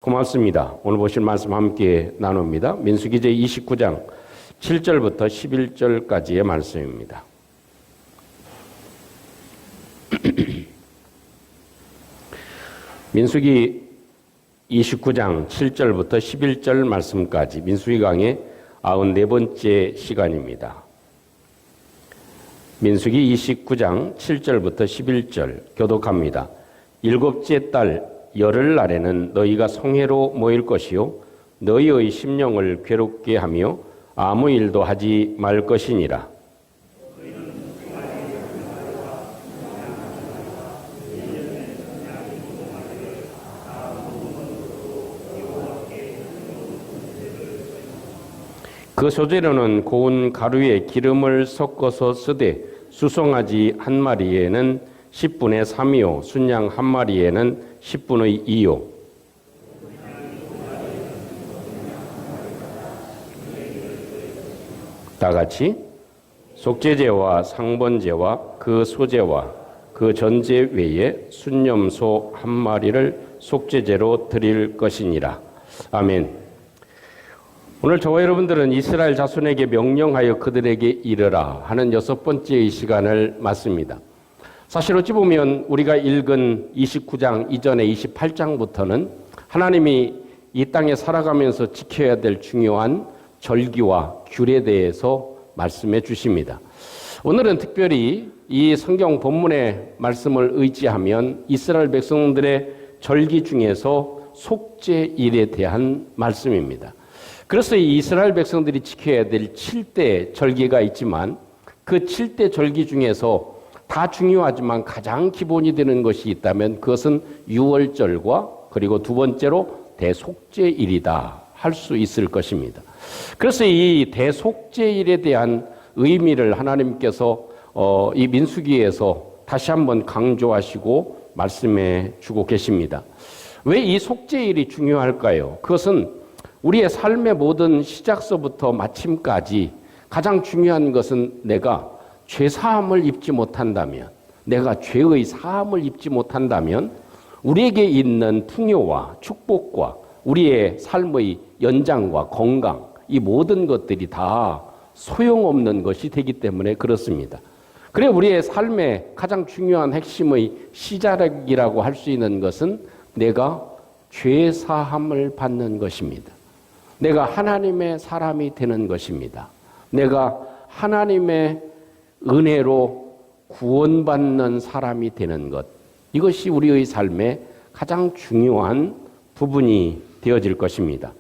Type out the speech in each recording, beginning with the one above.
고맙습니다. 오늘 보실 말씀 함께 나눕니다. 민수기 제29장 7절부터 11절까지의 말씀입니다. 민수기 29장 7절부터 11절 말씀까지 민수기 강의 94번째 시간입니다. 민수기 29장 7절부터 11절 교독합니다. 일곱째 달 열흘날에는 너희가 성회로 모일 것이요 너희의 심령을 괴롭게 하며 아무 일도 하지 말 것이니라. 그 소재로는 고운 가루에 기름을 섞어서 쓰되 수송아지 한 마리에는 10분의 3이요 순양 한 마리에는 10분의 2요. 다 같이 속죄제와 상번제와 그 소제와 그 전제 외에 순념소 한 마리를 속죄제로 드릴 것이니라. 아멘. 오늘 저와 여러분들은 이스라엘 자손에게 명령하여 그들에게 이르라 하는 6번째의 시간을 맞습니다. 사실 어찌 보면 우리가 읽은 29장 이전의 28장부터는 하나님이 이 땅에 살아가면서 지켜야 될 중요한 절기와 규례에 대해서 말씀해 주십니다. 오늘은 특별히 이 성경 본문의 말씀을 의지하면 이스라엘 백성들의 절기 중에서 속죄일에 대한 말씀입니다. 그래서 이 이스라엘 백성들이 지켜야 될 7대 절기가 있지만 그 7대 절기 중에서 다 중요하지만 가장 기본이 되는 것이 있다면 그것은 유월절과 그리고 두 번째로 대속죄일이다 할 수 있을 것입니다. 그래서 이 대속죄일에 대한 의미를 하나님께서 이 민수기에서 다시 한번 강조하시고 말씀해 주고 계십니다. 왜 이 속죄일이 중요할까요? 그것은 우리의 삶의 모든 시작서부터 마침까지 가장 중요한 것은 내가 죄사함을 입지 못한다면, 내가 죄의 사함을 입지 못한다면 우리에게 있는 풍요와 축복과 우리의 삶의 연장과 건강, 이 모든 것들이 다 소용없는 것이 되기 때문에 그렇습니다. 그래 우리의 삶의 가장 중요한 핵심의 시작이라고 할 수 있는 것은 내가 죄사함을 받는 것입니다. 내가 하나님의 사람이 되는 것입니다. 내가 하나님의 은혜로 구원받는 사람이 되는 것. 이것이 우리의 삶의 가장 중요한 부분이 되어질 것입니다.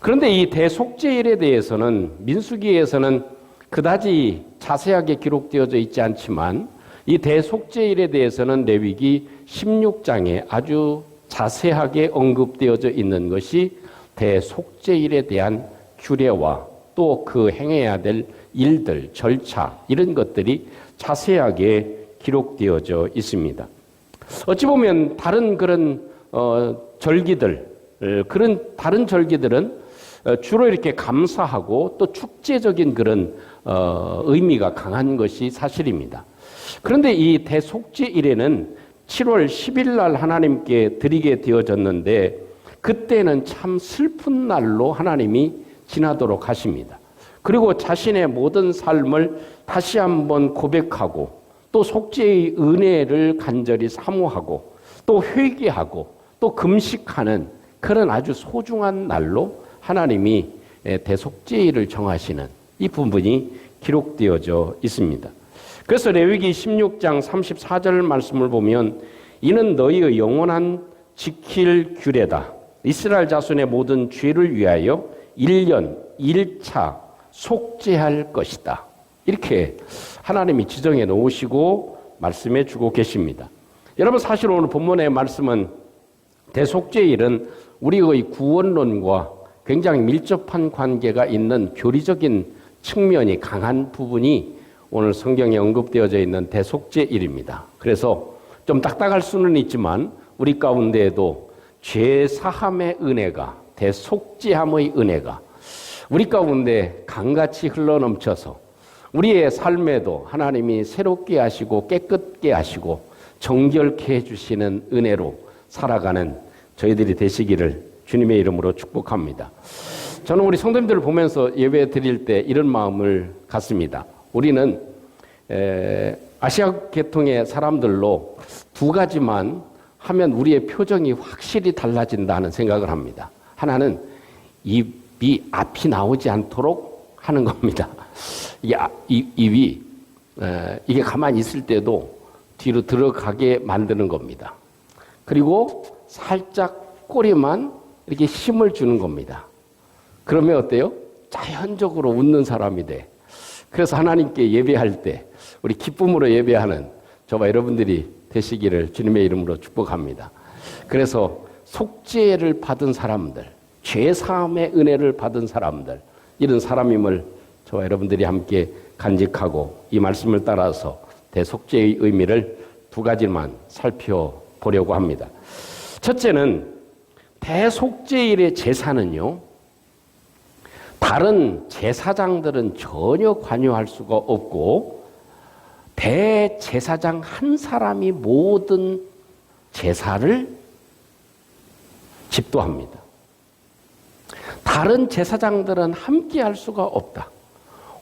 그런데 이 대속죄일에 대해서는 민수기에서는 그다지 자세하게 기록되어져 있지 않지만 이 대속죄일에 대해서는 레위기 16장에 아주 자세하게 언급되어져 있는 것이 대속죄일에 대한 규례와 또 그 행해야 될 일들, 절차 이런 것들이 자세하게 기록되어져 있습니다. 어찌 보면 다른 그런 절기들, 그런 다른 절기들은 주로 이렇게 감사하고 또 축제적인 그런 의미가 강한 것이 사실입니다. 그런데 이 대속죄일에는 7월 10일 날 하나님께 드리게 되어졌는데 그때는 참 슬픈 날로 하나님이 지나도록 하십니다. 그리고 자신의 모든 삶을 다시 한번 고백하고 또 속죄의 은혜를 간절히 사모하고 또 회개하고 또 금식하는 그런 아주 소중한 날로 하나님이 대속죄일을 정하시는 이 부분이 기록되어져 있습니다. 그래서 레위기 16장 34절 말씀을 보면 이는 너희의 영원한 지킬 규례다. 이스라엘 자손의 모든 죄를 위하여 1년 1차 속죄할 것이다. 이렇게 하나님이 지정해 놓으시고 말씀해 주고 계십니다. 여러분 사실 오늘 본문의 말씀은 대속죄일은 우리의 구원론과 굉장히 밀접한 관계가 있는 교리적인 측면이 강한 부분이 오늘 성경에 언급되어져 있는 대속죄일입니다. 그래서 좀 딱딱할 수는 있지만 우리 가운데에도 죄사함의 은혜가 대속죄함의 은혜가 우리 가운데 강같이 흘러넘쳐서 우리의 삶에도 하나님이 새롭게 하시고 깨끗게 하시고 정결케 해주시는 은혜로 살아가는 저희들이 되시기를 주님의 이름으로 축복합니다. 저는 우리 성도님들을 보면서 예배 드릴 때 이런 마음을 갖습니다. 우리는 아시아 계통의 사람들로 두 가지만 하면 우리의 표정이 확실히 달라진다는 생각을 합니다. 하나는 입이 앞이 나오지 않도록 하는 겁니다. 입이 이게 가만히 있을 때도 뒤로 들어가게 만드는 겁니다. 그리고 살짝 꼬리만 이렇게 힘을 주는 겁니다. 그러면 어때요? 자연적으로 웃는 사람이 돼. 그래서 하나님께 예배할 때 우리 기쁨으로 예배하는 저와 여러분들이 되시기를 주님의 이름으로 축복합니다. 그래서 속죄를 받은 사람들, 죄사함의 은혜를 받은 사람들, 이런 사람임을 저와 여러분들이 함께 간직하고 이 말씀을 따라서 대속죄의 의미를 두 가지만 살펴보려고 합니다. 첫째는 대속죄일의 제사는요, 다른 제사장들은 전혀 관여할 수가 없고 대제사장 한 사람이 모든 제사를 집도합니다. 다른 제사장들은 함께 할 수가 없다.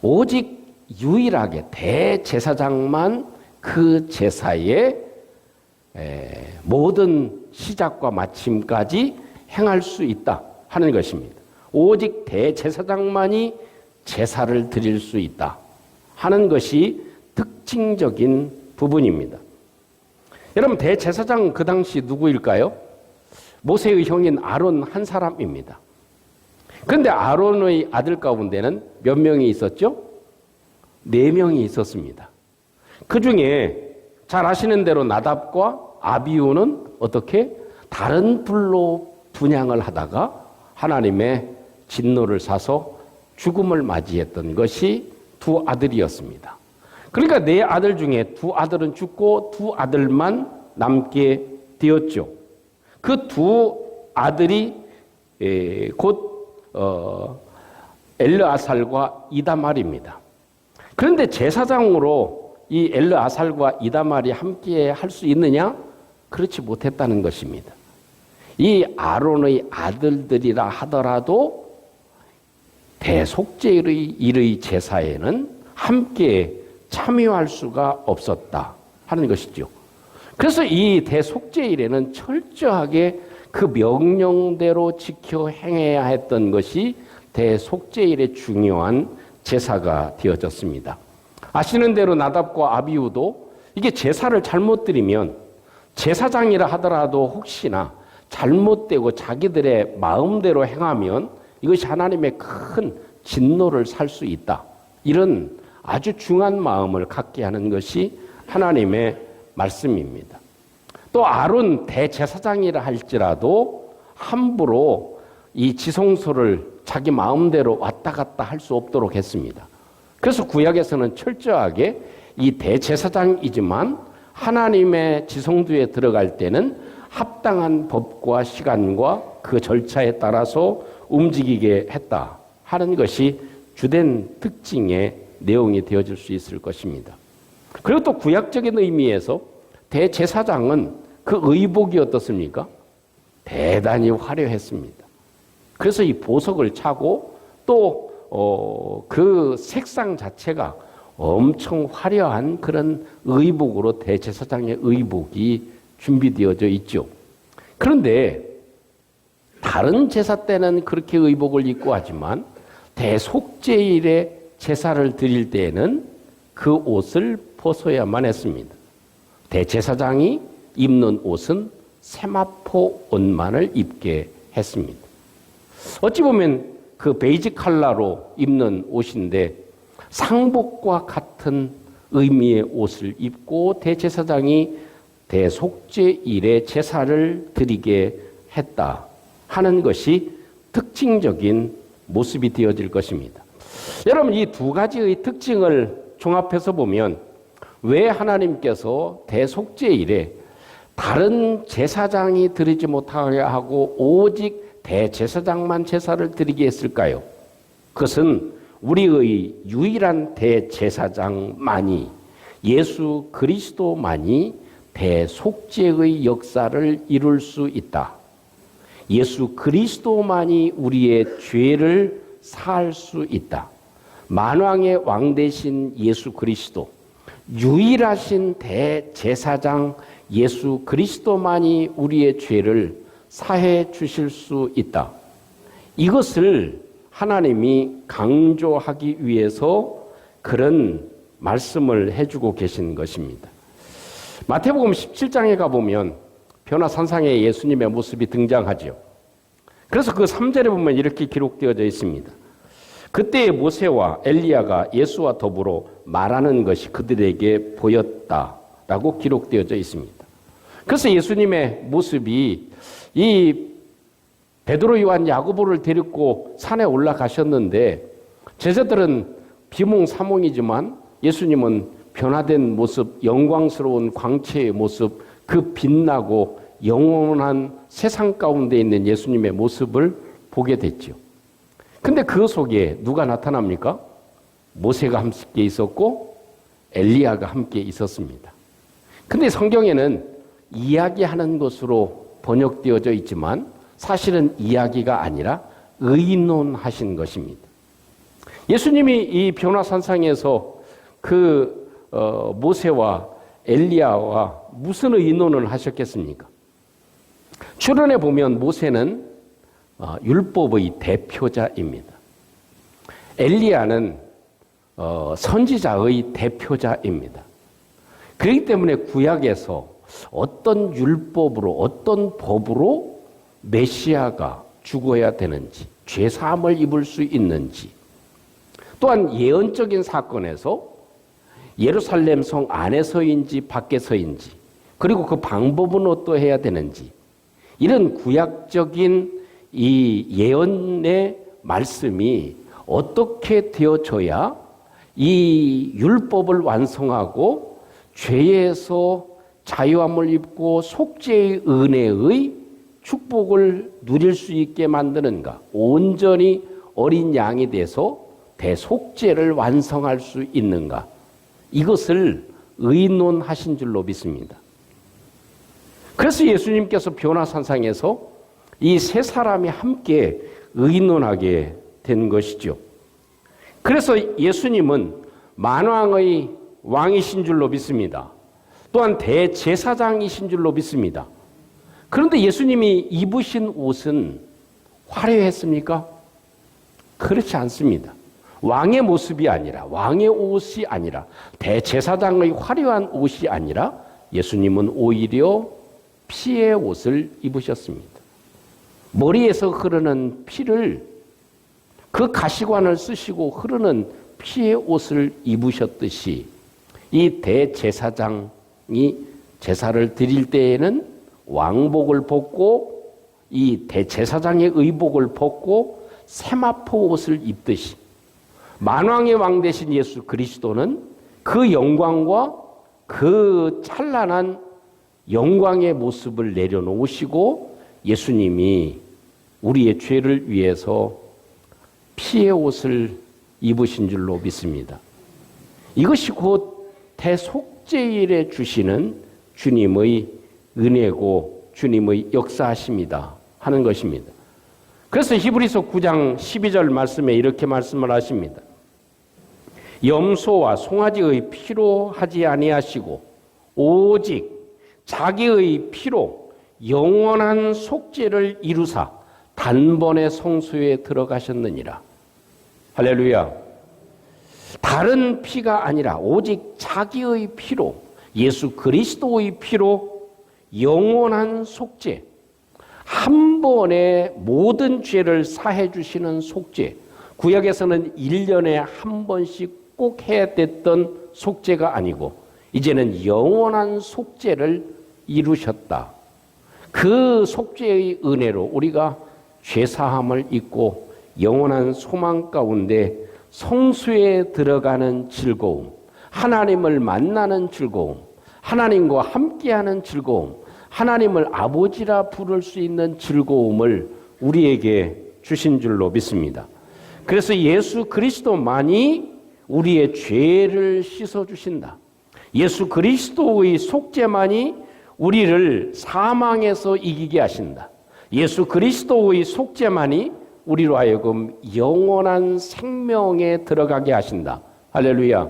오직 유일하게 대제사장만 그 제사의 모든 시작과 마침까지 행할 수 있다 하는 것입니다. 오직 대제사장만이 제사를 드릴 수 있다 하는 것이 특징적인 부분입니다. 여러분, 대제사장 그 당시 누구일까요? 모세의 형인 아론 한 사람입니다. 그런데 아론의 아들 가운데는 몇 명이 있었죠? 4명이 있었습니다. 그 중에 잘 아시는 대로 나답과 아비후는 어떻게? 다른 불로 분향을 하다가 하나님의 진노를 사서 죽음을 맞이했던 것이 두 아들이었습니다. 그러니까 4아들 중에 2아들은 죽고 2아들만 남게 되었죠. 그 2아들이 곧 엘르아살과 이다말입니다. 그런데 제사장으로 이 엘르아살과 이다말이 함께 할 수 있느냐? 그렇지 못했다는 것입니다. 이 아론의 아들들이라 하더라도 대속죄의 제사에는 함께 참여할 수가 없었다 하는 것이죠. 그래서 이 대속죄일에는 철저하게 그 명령대로 지켜 행해야 했던 것이 대속죄일의 중요한 제사가 되어졌습니다. 아시는 대로 나답과 아비후도 이게 제사를 잘못 드리면 제사장이라 하더라도 혹시나 잘못되고 자기들의 마음대로 행하면 이것이 하나님의 큰 진노를 살 수 있다. 이런 아주 중한 마음을 갖게 하는 것이 하나님의 말씀입니다. 또 아론 대제사장이라 할지라도 함부로 이 지성소를 자기 마음대로 왔다 갔다 할 수 없도록 했습니다. 그래서 구약에서는 철저하게 이 대제사장이지만 하나님의 지성소에 들어갈 때는 합당한 법과 시간과 그 절차에 따라서 움직이게 했다 하는 것이 주된 특징의 내용이 되어질 수 있을 것입니다. 그리고 또 구약적인 의미에서 대제사장은 그 의복이 어떻습니까? 대단히 화려했습니다. 그래서 이 보석을 차고 또 그 색상 자체가 엄청 화려한 그런 의복으로 대제사장의 의복이 준비되어져 있죠. 그런데 다른 제사 때는 그렇게 의복을 입고 하지만 대속죄일에 제사를 드릴 때에는 그 옷을 벗어야만 했습니다. 대제사장이 입는 옷은 세마포 옷만을 입게 했습니다. 어찌 보면 그 베이지 컬러로 입는 옷인데 상복과 같은 의미의 옷을 입고 대제사장이 대속죄일에 제사를 드리게 했다 하는 것이 특징적인 모습이 되어질 것입니다. 여러분, 이 두 가지의 특징을 종합해서 보면 왜 하나님께서 대속죄일에 다른 제사장이 드리지 못하게 하고 오직 대제사장만 제사를 드리게 했을까요? 그것은 우리의 유일한 대제사장만이, 예수 그리스도만이 대속죄의 역사를 이룰 수 있다. 예수 그리스도만이 우리의 죄를 사할 수 있다. 만왕의 왕 되신 예수 그리스도, 유일하신 대제사장 예수 그리스도만이 우리의 죄를 사해 주실 수 있다. 이것을 하나님이 강조하기 위해서 그런 말씀을 해주고 계신 것입니다. 마태복음 17장에 가보면 변화산상에 예수님의 모습이 등장하죠. 그래서 그 3절에 보면 이렇게 기록되어져 있습니다. 그때의 모세와 엘리야가 예수와 더불어 말하는 것이 그들에게 보였다라고 기록되어져 있습니다. 그래서 예수님의 모습이 이 베드로, 요한, 야고보를 데리고 산에 올라가셨는데 제자들은 비몽사몽이지만 예수님은 변화된 모습, 영광스러운 광채의 모습, 그 빛나고 영원한 세상 가운데 있는 예수님의 모습을 보게 됐죠. 근데 그 속에 누가 나타납니까? 모세가 함께 있었고 엘리야가 함께 있었습니다. 근데 성경에는 이야기하는 것으로 번역되어져 있지만 사실은 이야기가 아니라 의논하신 것입니다. 예수님이 이 변화산상에서 그 모세와 엘리야와 무슨 의논을 하셨겠습니까? 출애굽에 보면 모세는 율법의 대표자입니다. 엘리야는 선지자의 대표자입니다. 그렇기 때문에 구약에서 어떤 율법으로 어떤 법으로 메시아가 죽어야 되는지, 죄사함을 입을 수 있는지, 또한 예언적인 사건에서 예루살렘 성 안에서인지 밖에서인지, 그리고 그 방법은 어떠해야 되는지, 이런 구약적인 이 예언의 말씀이 어떻게 되어져야 이 율법을 완성하고 죄에서 자유함을 입고 속죄의 은혜의 축복을 누릴 수 있게 만드는가, 온전히 어린 양이 돼서 대속죄를 완성할 수 있는가, 이것을 의논하신 줄로 믿습니다. 그래서 예수님께서 변화산상에서 이 세 사람이 함께 의논하게 된 것이죠. 그래서 예수님은 만왕의 왕이신 줄로 믿습니다. 또한 대제사장이신 줄로 믿습니다. 그런데 예수님이 입으신 옷은 화려했습니까? 그렇지 않습니다. 왕의 모습이 아니라, 왕의 옷이 아니라, 대제사장의 화려한 옷이 아니라 예수님은 오히려 피의 옷을 입으셨습니다. 머리에서 흐르는 피를, 그 가시관을 쓰시고 흐르는 피의 옷을 입으셨듯이 이 대제사장이 제사를 드릴 때에는 왕복을 벗고 이 대제사장의 의복을 벗고 세마포 옷을 입듯이 만왕의 왕 되신 예수 그리스도는 그 영광과 그 찬란한 영광의 모습을 내려놓으시고 예수님이 우리의 죄를 위해서 피의 옷을 입으신 줄로 믿습니다. 이것이 곧 대속죄일에 주시는 주님의 은혜고 주님의 역사하심이다 하는 것입니다. 그래서 히브리서 9장 12절 말씀에 이렇게 말씀을 하십니다. 염소와 송아지의 피로 하지 아니하시고 오직 자기의 피로 영원한 속죄를 이루사 단번에 성소에 들어가셨느니라. 할렐루야. 다른 피가 아니라 오직 자기의 피로, 예수 그리스도의 피로 영원한 속죄, 한 번에 모든 죄를 사해 주시는 속죄. 구약에서는 1년에 한 번씩 꼭 해야 됐던 속죄가 아니고 이제는 영원한 속죄를 이루셨다. 그 속죄의 은혜로 우리가 죄사함을 입고 영원한 소망 가운데 성수에 들어가는 즐거움, 하나님을 만나는 즐거움, 하나님과 함께하는 즐거움, 하나님을 아버지라 부를 수 있는 즐거움을 우리에게 주신 줄로 믿습니다. 그래서 예수 그리스도만이 우리의 죄를 씻어주신다. 예수 그리스도의 속죄만이 우리를 사망에서 이기게 하신다. 예수 그리스도의 속죄만이 우리로 하여금 영원한 생명에 들어가게 하신다. 할렐루야.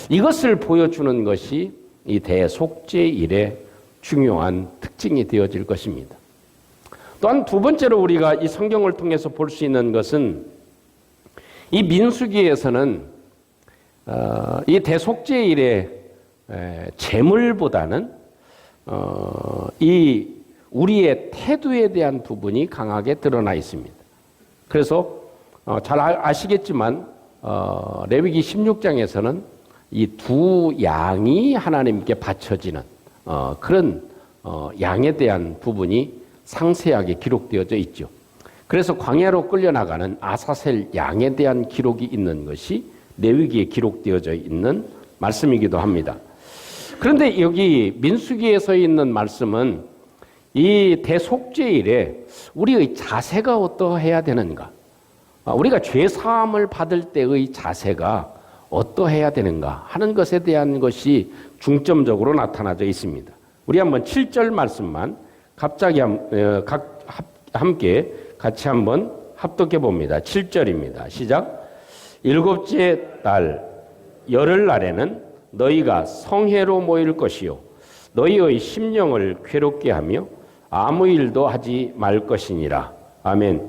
이것을 보여주는 것이 이 대속죄일의 중요한 특징이 되어질 것입니다. 또한 두 번째로 우리가 이 성경을 통해서 볼 수 있는 것은 이 민수기에서는 이 대속죄일의 제물보다는 이 우리의 태도에 대한 부분이 강하게 드러나 있습니다. 그래서 잘 아시겠지만 레위기 16장에서는 이 두 양이 하나님께 바쳐지는 그런 양에 대한 부분이 상세하게 기록되어져 있죠. 그래서 광야로 끌려나가는 아사셀 양에 대한 기록이 있는 것이 레위기에 기록되어져 있는 말씀이기도 합니다. 그런데 여기 민수기에 서 있는 말씀은 이 대속죄일에 우리의 자세가 어떠해야 되는가? 우리가 죄사함을 받을 때의 자세가 어떠해야 되는가 하는 것에 대한 것이 중점적으로 나타나져 있습니다. 우리 한번 7절 말씀만 갑자기 함께 같이 한번 합독해 봅니다. 7절입니다. 시작. 일곱째 달 열흘날에는 너희가 성회로 모일 것이요 너희의 심령을 괴롭게 하며 아무 일도 하지 말 것이니라. 아멘.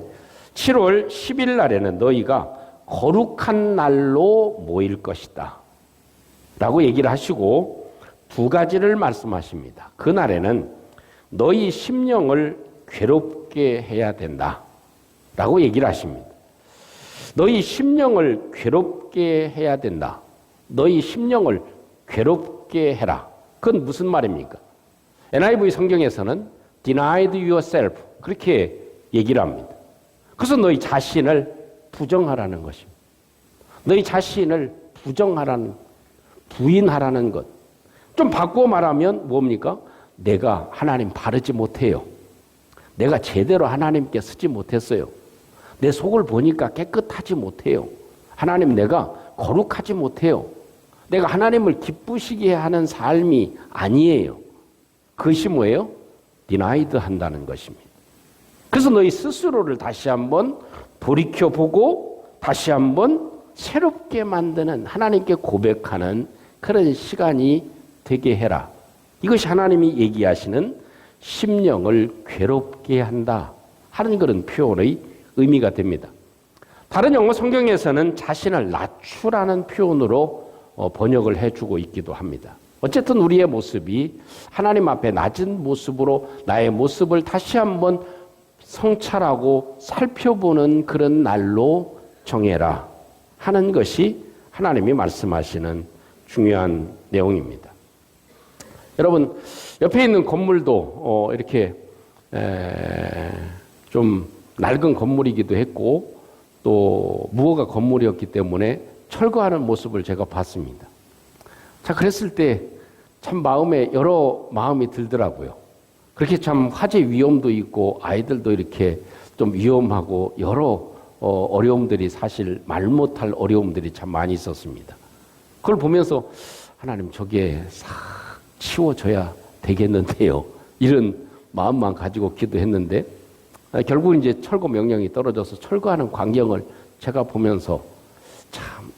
7월 10일 날에는 너희가 거룩한 날로 모일 것이다 라고 얘기를 하시고 두 가지를 말씀하십니다. 그날에는 너희 심령을 괴롭게 해야 된다 라고 얘기를 하십니다. 너희 심령을 괴롭게 해야 된다. 너희 심령을 괴롭게 해라. 그건 무슨 말입니까? NIV 성경에서는 denied yourself 그렇게 얘기를 합니다. 그래서 너희 자신을 부정하라는 것입니다. 너희 자신을 부인하라는 것. 좀 바꾸어 말하면 뭡니까? 내가 하나님 바르지 못해요. 내가 제대로 하나님께 쓰지 못했어요. 내 속을 보니까 깨끗하지 못해요. 하나님 내가 거룩하지 못해요. 내가 하나님을 기쁘시게 하는 삶이 아니에요. 그것이 뭐예요? denied 한다는 것입니다. 그래서 너희 스스로를 다시 한번 돌이켜보고 다시 한번 새롭게 만드는 하나님께 고백하는 그런 시간이 되게 해라. 이것이 하나님이 얘기하시는 심령을 괴롭게 한다 하는 그런 표현의 의미가 됩니다. 다른 영어 성경에서는 자신을 낮추라는 표현으로 번역을 해주고 있기도 합니다. 어쨌든 우리의 모습이 하나님 앞에 낮은 모습으로 나의 모습을 다시 한번 성찰하고 살펴보는 그런 날로 정해라 하는 것이 하나님이 말씀하시는 중요한 내용입니다. 여러분 옆에 있는 건물도 이렇게 좀 낡은 건물이기도 했고 또 무허가 건물이었기 때문에 철거하는 모습을 제가 봤습니다. 자, 그랬을 때 참 마음에 여러 마음이 들더라고요. 그렇게 참 화재 위험도 있고 아이들도 이렇게 좀 위험하고 여러 어려움들이 사실 말 못할 어려움들이 참 많이 있었습니다. 그걸 보면서 하나님 저게 싹 치워져야 되겠는데요. 이런 마음만 가지고 기도했는데 결국 이제 철거 명령이 떨어져서 철거하는 광경을 제가 보면서 참,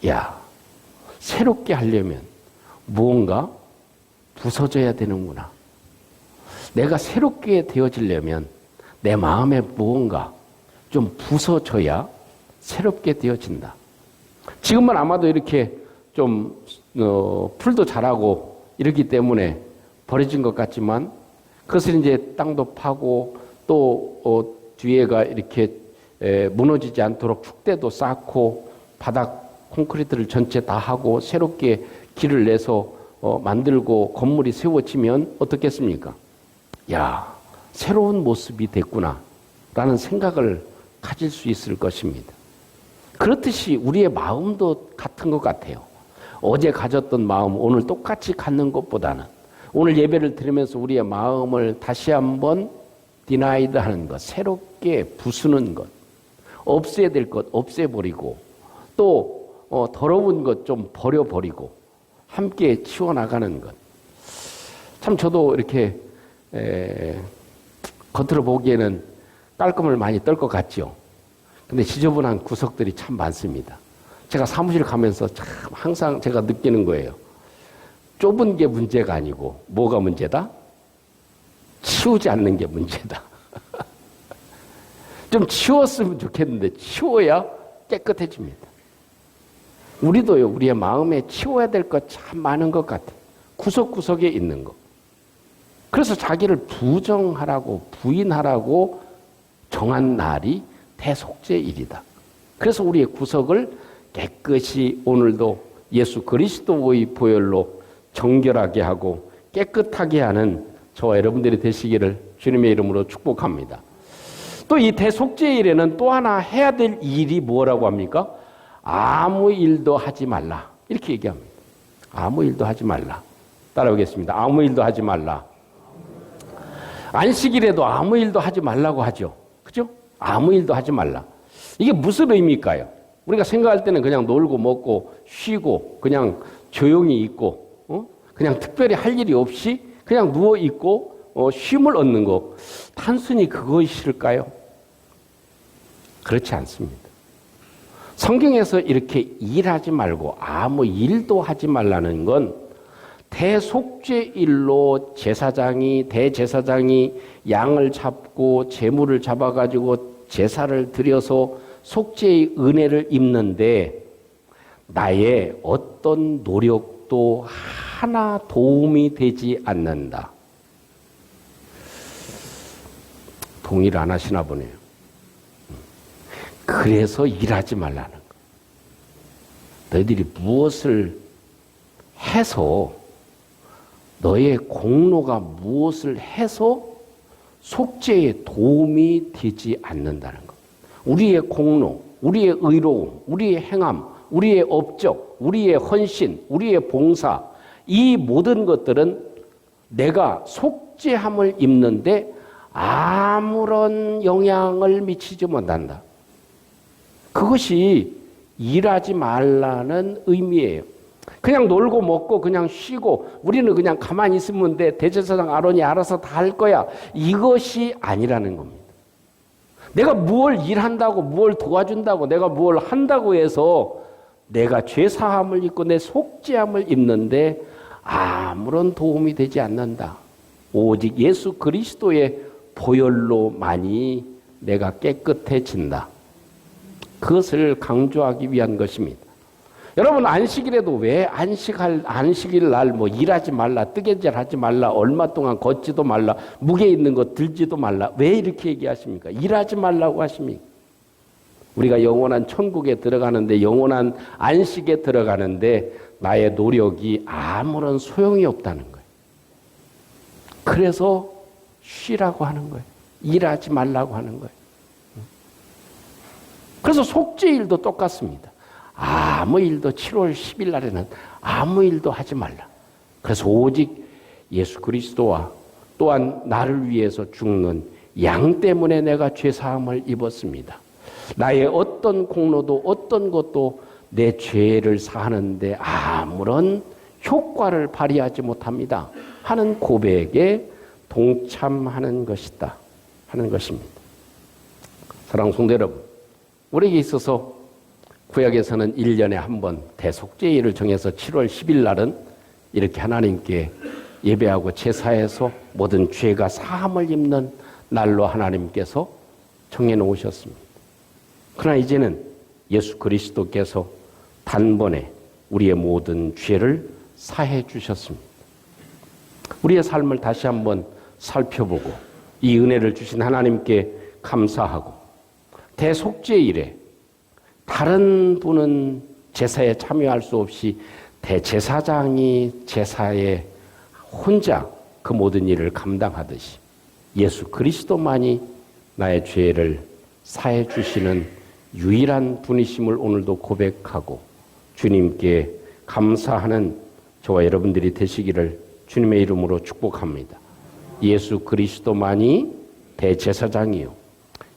새롭게 하려면 무언가 부서져야 되는구나. 내가 새롭게 되어지려면 내 마음에 무언가 좀 부서져야 새롭게 되어진다. 지금은 아마도 이렇게 좀 풀도 자라고 이렇기 때문에 버려진 것 같지만 그것을 이제 땅도 파고 또 뒤에가 이렇게 무너지지 않도록 축대도 쌓고 바닥 콘크리트를 전체 다 하고 새롭게 길을 내서 만들고 건물이 세워지면 어떻겠습니까? 새로운 모습이 됐구나 라는 생각을 가질 수 있을 것입니다. 그렇듯이 우리의 마음도 같은 것 같아요. 어제 가졌던 마음 오늘 똑같이 갖는 것보다는 오늘 예배를 드리면서 우리의 마음을 다시 한번 denied 하는 것, 새롭게 부수는 것, 없애야 될 것 없애버리고 또 더러운 것 좀 버려버리고 함께 치워나가는 것. 참 저도 이렇게 겉으로 보기에는 깔끔을 많이 떨 것 같죠. 근데 지저분한 구석들이 참 많습니다. 제가 사무실 가면서 참 항상 제가 느끼는 거예요. 좁은 게 문제가 아니고 뭐가 문제다? 치우지 않는 게 문제다. 좀 치웠으면 좋겠는데 치워야 깨끗해집니다. 우리도요, 우리의 마음에 치워야 될 것 참 많은 것 같아요. 구석구석에 있는 거. 그래서 자기를 부정하라고 부인하라고 정한 날이 대속죄일이다. 그래서 우리의 구석을 깨끗이 오늘도 예수 그리스도의 보혈로 정결하게 하고 깨끗하게 하는 저와 여러분들이 되시기를 주님의 이름으로 축복합니다. 또 이 대속죄일에는 또 하나 해야 될 일이 뭐라고 합니까? 아무 일도 하지 말라. 이렇게 얘기합니다. 아무 일도 하지 말라. 따라오겠습니다. 아무 일도 하지 말라. 안식일에도 아무 일도 하지 말라고 하죠. 그죠? 아무 일도 하지 말라. 이게 무슨 의미일까요? 우리가 생각할 때는 그냥 놀고 먹고 쉬고 그냥 조용히 있고 그냥 특별히 할 일이 없이 그냥 누워 있고 쉼을 얻는 거. 단순히 그것일까요? 그렇지 않습니다. 성경에서 이렇게 일하지 말고 아무 일도 하지 말라는 건 대속죄일로 대제사장이 양을 잡고 제물을 잡아가지고 제사를 드려서 속죄의 은혜를 입는데 나의 어떤 노력도 하나 도움이 되지 않는다. 동의를 안 하시나 보네요. 그래서 일하지 말라는 거. 너희들이 무엇을 해서 너의 공로가 무엇을 해서 속죄에 도움이 되지 않는다는 것. 우리의 공로, 우리의 의로움, 우리의 행함, 우리의 업적, 우리의 헌신, 우리의 봉사, 이 모든 것들은 내가 속죄함을 입는데 아무런 영향을 미치지 못한다. 그것이 일하지 말라는 의미예요. 그냥 놀고 먹고 그냥 쉬고 우리는 그냥 가만히 있으면 돼. 대제사장 아론이 알아서 다 할 거야. 이것이 아니라는 겁니다. 내가 무엇을 일한다고 무엇을 도와준다고 내가 무엇을 한다고 해서 내가 죄사함을 입고 내 속죄함을 입는데 아무런 도움이 되지 않는다. 오직 예수 그리스도의 보혈로만이 내가 깨끗해진다. 그것을 강조하기 위한 것입니다. 여러분 안식일에도 왜 안식일 날 뭐 일하지 말라, 뜨개질하지 말라, 얼마 동안 걷지도 말라, 무게 있는 거 들지도 말라, 왜 이렇게 얘기하십니까? 일하지 말라고 하십니까? 우리가 영원한 천국에 들어가는데 영원한 안식에 들어가는데 나의 노력이 아무런 소용이 없다는 거예요. 그래서 쉬라고 하는 거예요. 일하지 말라고 하는 거예요. 그래서 속죄일도 똑같습니다. 아무 일도 7월 10일 날에는 아무 일도 하지 말라. 그래서 오직 예수 그리스도와 또한 나를 위해서 죽는 양 때문에 내가 죄사함을 입었습니다. 나의 어떤 공로도 어떤 것도 내 죄를 사하는데 아무런 효과를 발휘하지 못합니다. 하는 고백에 동참하는 것이다. 하는 것입니다. 사랑하는 성도 여러분, 우리에게 있어서 구약에서는 1년에 한 번 대속죄일을 정해서 7월 10일 날은 이렇게 하나님께 예배하고 제사해서 모든 죄가 사함을 입는 날로 하나님께서 정해놓으셨습니다. 그러나 이제는 예수 그리스도께서 단번에 우리의 모든 죄를 사해 주셨습니다. 우리의 삶을 다시 한번 살펴보고 이 은혜를 주신 하나님께 감사하고 대속죄일에 다른 분은 제사에 참여할 수 없이 대제사장이 제사에 혼자 그 모든 일을 감당하듯이 예수 그리스도만이 나의 죄를 사해 주시는 유일한 분이심을 오늘도 고백하고 주님께 감사하는 저와 여러분들이 되시기를 주님의 이름으로 축복합니다. 예수 그리스도만이 대제사장이요.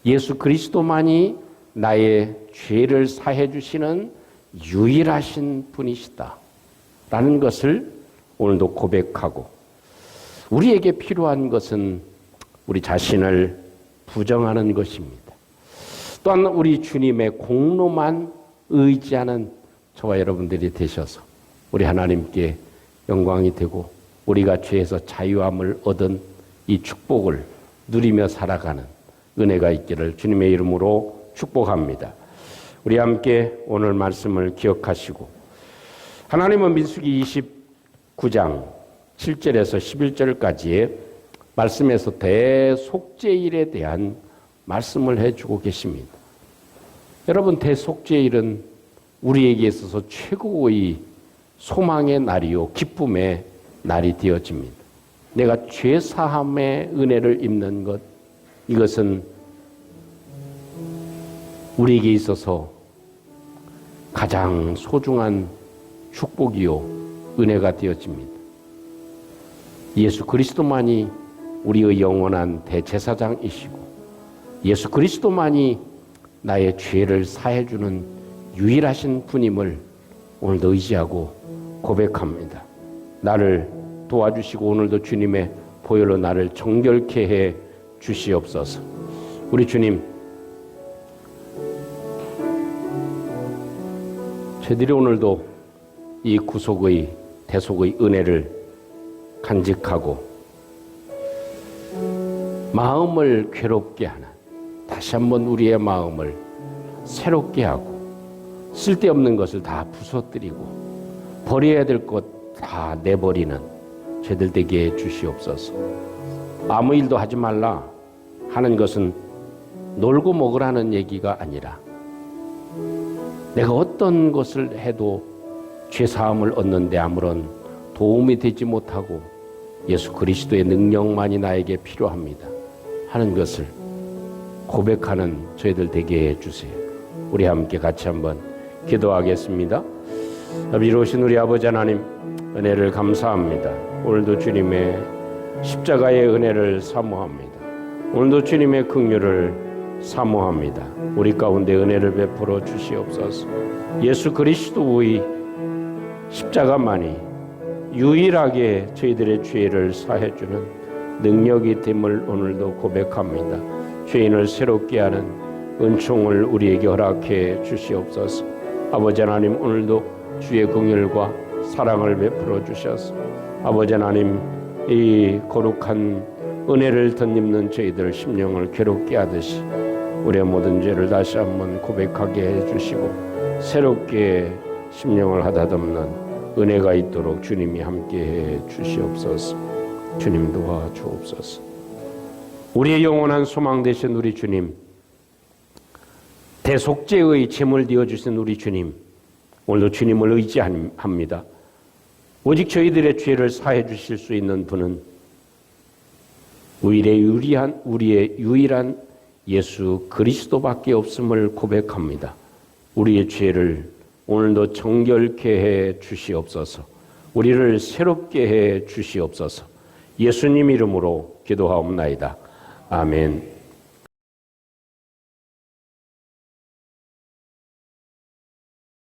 예수 그리스도만이 나의 죄를 사해 주시는 유일하신 분이시다. 라는 것을 오늘도 고백하고 우리에게 필요한 것은 우리 자신을 부정하는 것입니다. 또한 우리 주님의 공로만 의지하는 저와 여러분들이 되셔서 우리 하나님께 영광이 되고 우리가 죄에서 자유함을 얻은 이 축복을 누리며 살아가는 은혜가 있기를 주님의 이름으로 축복합니다. 우리 함께 오늘 말씀을 기억하시고 하나님은 민수기 29장 7절에서 11절까지의 말씀에서 대속죄일에 대한 말씀을 해주고 계십니다. 여러분, 대속죄일은 우리에게 있어서 최고의 소망의 날이요 기쁨의 날이 되어집니다. 내가 죄사함의 은혜를 입는 것, 이것은 우리에게 있어서 가장 소중한 축복이요 은혜가 되어집니다. 예수 그리스도만이 우리의 영원한 대제사장이시고 예수 그리스도만이 나의 죄를 사해주는 유일하신 분임을 오늘도 의지하고 고백합니다. 나를 도와주시고 오늘도 주님의 보혈로 나를 정결케 해 주시옵소서. 우리 주님, 저희들이 오늘도 이 구속의 대속의 은혜를 간직하고 마음을 괴롭게 하는, 다시 한번 우리의 마음을 새롭게 하고 쓸데없는 것을 다 부서뜨리고 버려야 될 것 다 내버리는 저희들 되게 해 주시옵소서. 아무 일도 하지 말라 하는 것은 놀고 먹으라는 얘기가 아니라 내가 어떤 것을 해도 죄사함을 얻는데 아무런 도움이 되지 못하고 예수 그리스도의 능력만이 나에게 필요합니다 하는 것을 고백하는 저희들 되게 해주세요. 우리 함께 같이 한번 기도하겠습니다. 이로우신 우리 아버지 하나님, 은혜를 감사합니다. 오늘도 주님의 십자가의 은혜를 사모합니다. 오늘도 주님의 긍휼을 사모합니다. 우리 가운데 은혜를 베풀어 주시옵소서. 예수 그리스도의 십자가만이 유일하게 저희들의 죄를 사해주는 능력이 됨을 오늘도 고백합니다. 죄인을 새롭게 하는 은총을 우리에게 허락해 주시옵소서. 아버지 하나님, 오늘도 주의 긍휼과 사랑을 베풀어 주셔서 아버지 하나님, 이 거룩한 은혜를 덧입는 저희들 심령을 괴롭게 하듯이 우리의 모든 죄를 다시 한번 고백하게 해주시고 새롭게 심령을 하다듬는 은혜가 있도록 주님이 함께해 주시옵소서. 주님 도와주옵소서. 우리의 영원한 소망 되신 우리 주님, 대속죄의 제물 되어주신 우리 주님, 오늘도 주님을 의지합니다. 오직 저희들의 죄를 사해 주실 수 있는 분은 우리의 유일한 예수 그리스도밖에 없음을 고백합니다. 우리의 죄를 오늘도 정결케 해 주시옵소서. 우리를 새롭게 해 주시옵소서. 예수님 이름으로 기도하옵나이다. 아멘.